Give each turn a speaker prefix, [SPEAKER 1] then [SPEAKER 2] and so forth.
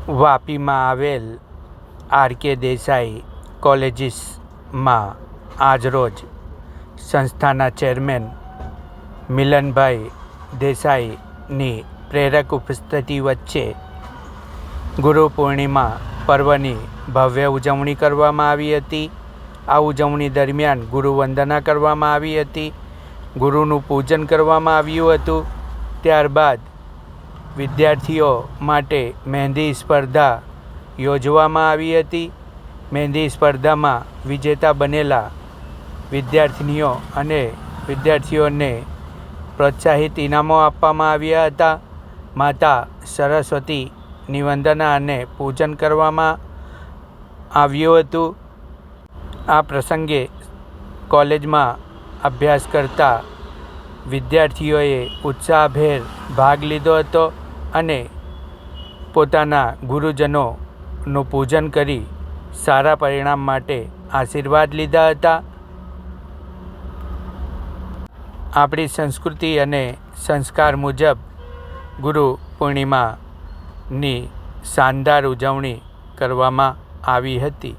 [SPEAKER 1] વાપીમાં આવેલ આર.કે. દેસાઈ કોલેજીસમાં આજરોજ સંસ્થાના ચેરમેન મિલનભાઈ દેસાઈની પ્રેરક ઉપસ્થિતિ વચ્ચે ગુરુ પૂર્ણિમા પર્વની ભવ્ય ઉજવણી કરવામાં આવી હતી. આ ઉજવણી દરમિયાન ગુરુ વંદના કરવામાં આવી હતી. ગુરુનું પૂજન કરવામાં આવ્યું હતું. ત્યારબાદ વિદ્યાર્થીઓ માટે મહેંદી સ્પર્ધા યોજવામાં આવી હતી. મહેંદી સ્પર્ધામાં વિજેતા બનેલા વિદ્યાર્થીનીઓ અને વિદ્યાર્થીઓને પ્રોત્સાહિત ઇનામો આપવામાં આવ્યા હતા. માતા સરસ્વતીની વંદના અને પૂજન કરવામાં આવ્યું હતું. આ પ્રસંગે કોલેજમાં અભ્યાસ કરતા વિદ્યાર્થીઓએ ઉત્સાહભેર ભાગ લીધો હતો અને પોતાના ગુરુજનોનું પૂજન કરી સારા પરિણામ માટે આશીર્વાદ લીધા હતા. આપણી સંસ્કૃતિ અને સંસ્કાર મુજબ ગુરુ પૂર્ણિમાની શાનદાર ઉજવણી કરવામાં આવી હતી.